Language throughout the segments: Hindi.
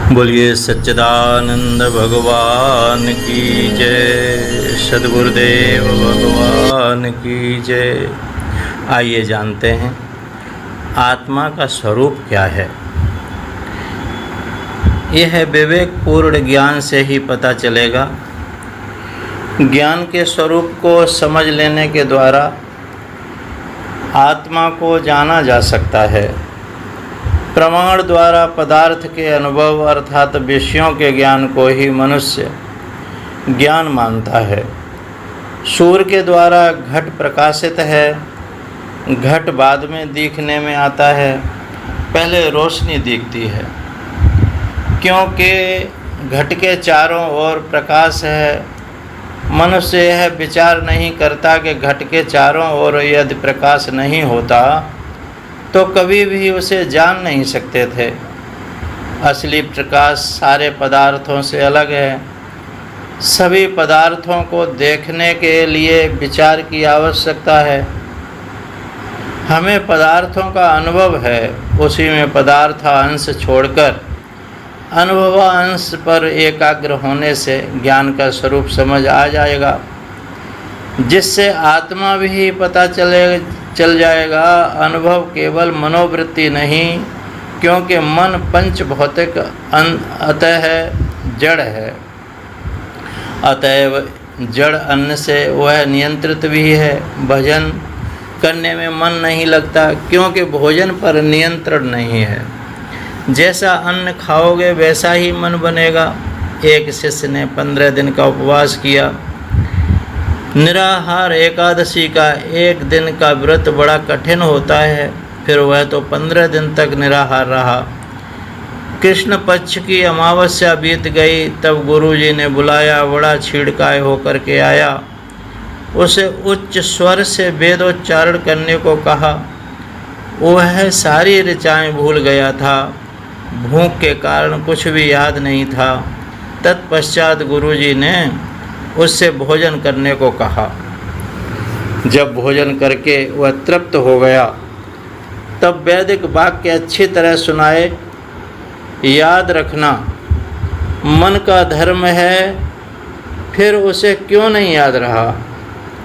बोलिए सच्चिदानंद भगवान की जय, सद्गुरुदेव भगवान की जय। आइए जानते हैं आत्मा का स्वरूप क्या है। यह विवेकपूर्ण ज्ञान से ही पता चलेगा। ज्ञान के स्वरूप को समझ लेने के द्वारा आत्मा को जाना जा सकता है। प्रमाण द्वारा पदार्थ के अनुभव अर्थात विषयों के ज्ञान को ही मनुष्य ज्ञान मानता है। सूर्य के द्वारा घट प्रकाशित है। घट बाद में दिखने में आता है, पहले रोशनी दिखती है, क्योंकि घट के चारों ओर प्रकाश है। मनुष्य यह विचार नहीं करता कि घट के चारों ओर यदि प्रकाश नहीं होता तो कभी भी उसे जान नहीं सकते थे। असली प्रकाश सारे पदार्थों से अलग है। सभी पदार्थों को देखने के लिए विचार की आवश्यकता है। हमें पदार्थों का अनुभव है, उसी में पदार्थ अंश छोड़कर अनुभव अंश पर एकाग्र होने से ज्ञान का स्वरूप समझ आ जाएगा, जिससे आत्मा भी पता चल जाएगा। अनुभव केवल मनोवृत्ति नहीं, क्योंकि मन पंच भौतिक अतः जड़ है। अतएव जड़ अन्न से वह नियंत्रित भी है। भजन करने में मन नहीं लगता, क्योंकि भोजन पर नियंत्रण नहीं है। जैसा अन्न खाओगे वैसा ही मन बनेगा। एक शिष्य ने 15 दिन का उपवास किया। निराहार एकादशी का एक दिन का व्रत बड़ा कठिन होता है, फिर वह तो 15 दिन तक निराहार रहा। कृष्ण पक्ष की अमावस्या बीत गई, तब गुरुजी ने बुलाया। बड़ा छीड़काय होकर के आया। उसे उच्च स्वर से वेदोच्चारण करने को कहा। वह सारी ऋचाएँ भूल गया था। भूख के कारण कुछ भी याद नहीं था। तत्पश्चात गुरुजी ने उससे भोजन करने को कहा। जब भोजन करके वह तृप्त हो गया, तब वैदिक वाक्य अच्छी तरह सुनाए। याद रखना, मन का धर्म है, फिर उसे क्यों नहीं याद रहा?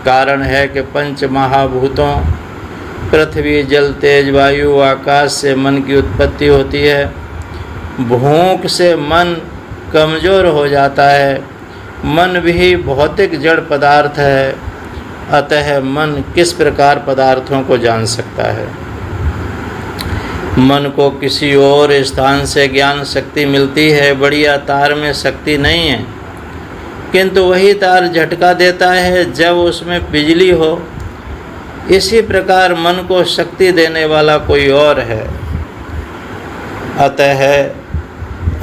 कारण है कि पंच महाभूतों पृथ्वी, जल, तेज, वायु, आकाश से मन की उत्पत्ति होती है। भूख से मन कमज़ोर हो जाता है। मन भी भौतिक जड़ पदार्थ है। अतः मन किस प्रकार पदार्थों को जान सकता है? मन को किसी और स्थान से ज्ञान शक्ति मिलती है। बढ़िया तार में शक्ति नहीं है, किंतु वही तार झटका देता है जब उसमें बिजली हो। इसी प्रकार मन को शक्ति देने वाला कोई और है। अतः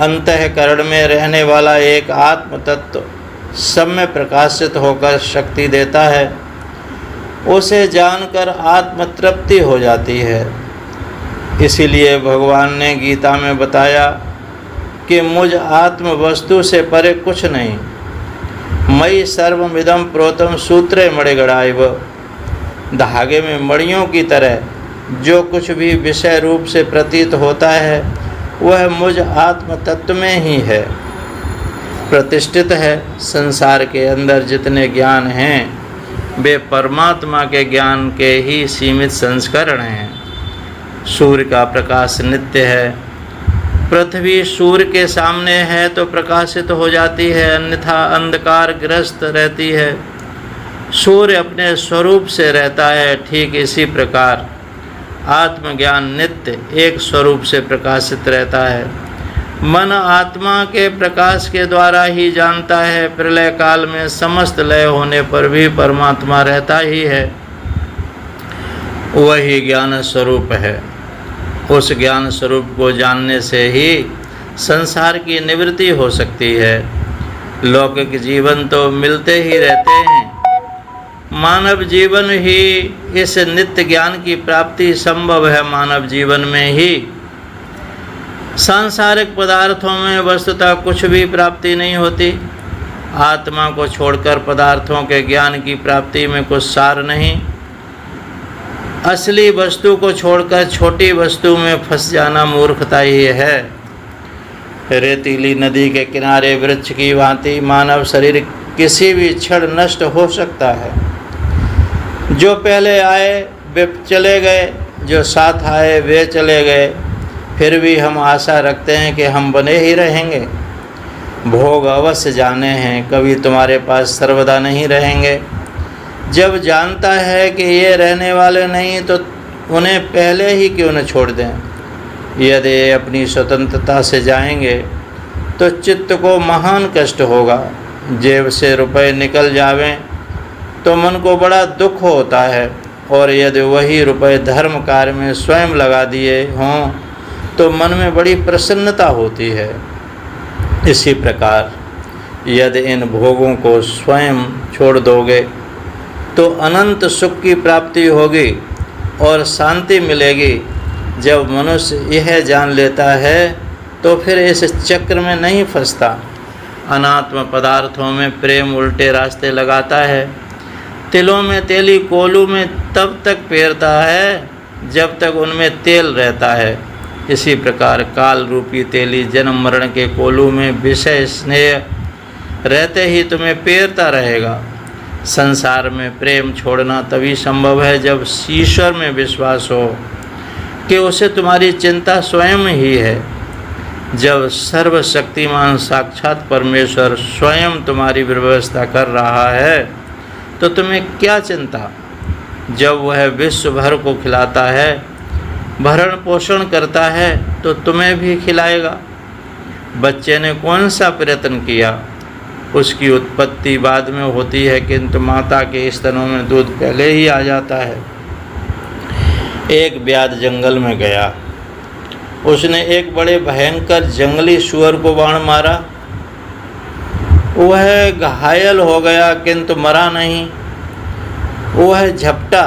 अंतःकरण में रहने वाला एक आत्म तत्व सब में प्रकाशित होकर शक्ति देता है। उसे जानकर आत्म तृप्ति हो जाती है। इसीलिए भगवान ने गीता में बताया कि मुझ आत्म वस्तु से परे कुछ नहीं। मयि सर्वमिदं प्रोतम सूत्रे मणिगणाइव। धागे में मणियों की तरह जो कुछ भी विषय रूप से प्रतीत होता है वह मुझ आत्म तत्व में ही है, प्रतिष्ठित है। संसार के अंदर जितने ज्ञान हैं वे परमात्मा के ज्ञान के ही सीमित संस्करण हैं। सूर्य का प्रकाश नित्य है। पृथ्वी सूर्य के सामने है तो प्रकाशित हो जाती है, अन्यथा अंधकार ग्रस्त रहती है। सूर्य अपने स्वरूप से रहता है। ठीक इसी प्रकार आत्मज्ञान नित्य एक स्वरूप से प्रकाशित रहता है। मन आत्मा के प्रकाश के द्वारा ही जानता है। प्रलय काल में समस्त लय होने पर भी परमात्मा रहता ही है। वही ज्ञान स्वरूप है। उस ज्ञान स्वरूप को जानने से ही संसार की निवृत्ति हो सकती है। लौकिक जीवन तो मिलते ही रहते हैं। मानव जीवन ही इस नित्य ज्ञान की प्राप्ति संभव है। मानव जीवन में ही सांसारिक पदार्थों में वस्तुतः कुछ भी प्राप्ति नहीं होती। आत्मा को छोड़कर पदार्थों के ज्ञान की प्राप्ति में कुछ सार नहीं। असली वस्तु को छोड़कर छोटी वस्तु में फंस जाना मूर्खता ही है। रेतीली नदी के किनारे वृक्ष की भांति मानव शरीर किसी भी क्षण नष्ट हो सकता है। जो पहले आए वे चले गए, जो साथ आए वे चले गए, फिर भी हम आशा रखते हैं कि हम बने ही रहेंगे। भोग अवश्य जाने हैं, कभी तुम्हारे पास सर्वदा नहीं रहेंगे। जब जानता है कि ये रहने वाले नहीं तो उन्हें पहले ही क्यों न छोड़ दें। यदि अपनी स्वतंत्रता से जाएंगे तो चित्त को महान कष्ट होगा। जेब से रुपए निकल जावें तो मन को बड़ा दुख होता है, और यदि वही रुपए धर्म कार्य में स्वयं लगा दिए हों तो मन में बड़ी प्रसन्नता होती है। इसी प्रकार यदि इन भोगों को स्वयं छोड़ दोगे तो अनंत सुख की प्राप्ति होगी और शांति मिलेगी। जब मनुष्य यह जान लेता है तो फिर इस चक्र में नहीं फंसता। अनात्म पदार्थों में प्रेम उल्टे रास्ते लगाता है। तिलों में तेली कोलू में तब तक पेरता है जब तक उनमें तेल रहता है। इसी प्रकार काल रूपी तेली जन्म मरण के कोलू में विषय स्नेह रहते ही तुम्हें पेरता रहेगा। संसार में प्रेम छोड़ना तभी संभव है जब ईश्वर में विश्वास हो कि उसे तुम्हारी चिंता स्वयं ही है। जब सर्वशक्तिमान साक्षात परमेश्वर स्वयं तुम्हारी व्यवस्था कर रहा है तो तुम्हें क्या चिंता। जब वह विश्व भर को खिलाता है, भरण पोषण करता है, तो तुम्हें भी खिलाएगा। बच्चे ने कौन सा प्रयत्न किया, उसकी उत्पत्ति बाद में होती है, किंतु माता के स्तनों में दूध पहले ही आ जाता है। एक व्याध जंगल में गया। उसने एक बड़े भयंकर जंगली सुअर को बाण मारा। वह घायल हो गया किंतु मरा नहीं। वह झपटा।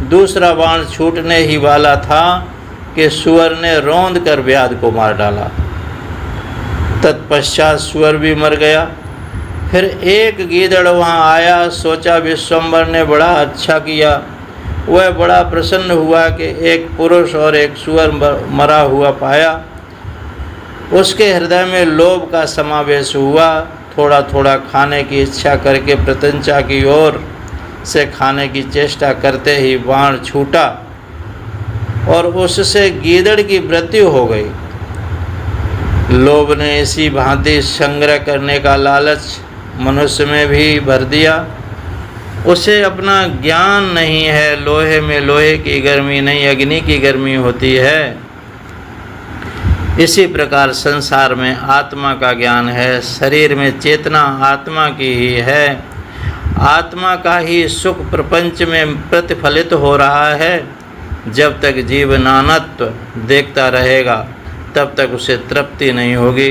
दूसरा बाण छूटने ही वाला था कि सुअर ने रौंद कर व्याध को मार डाला। तत्पश्चात सुअर भी मर गया। फिर एक गीदड़ वहाँ आया। सोचा विश्वम्भर ने बड़ा अच्छा किया। वह बड़ा प्रसन्न हुआ कि एक पुरुष और एक सुअर मरा हुआ पाया। उसके हृदय में लोभ का समावेश हुआ। थोड़ा थोड़ा खाने की इच्छा करके प्रत्यंचा की ओर से खाने की चेष्टा करते ही बाण छूटा और उससे गीदड़ की मृत्यु हो गई। लोभ ने इसी भांति संग्रह करने का लालच मनुष्य में भी भर दिया। उसे अपना ज्ञान नहीं है। लोहे में लोहे की गर्मी नहीं, अग्नि की गर्मी होती है। इसी प्रकार संसार में आत्मा का ज्ञान है। शरीर में चेतना आत्मा की ही है। आत्मा का ही सुख प्रपंच में प्रतिफलित हो रहा है। जब तक जीव नानत्व देखता रहेगा तब तक उसे तृप्ति नहीं होगी।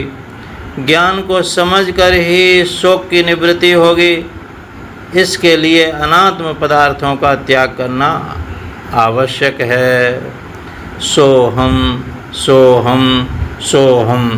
ज्ञान को समझकर ही शोक की निवृत्ति होगी। इसके लिए अनात्म पदार्थों का त्याग करना आवश्यक है। सोहम सोहम सोहम।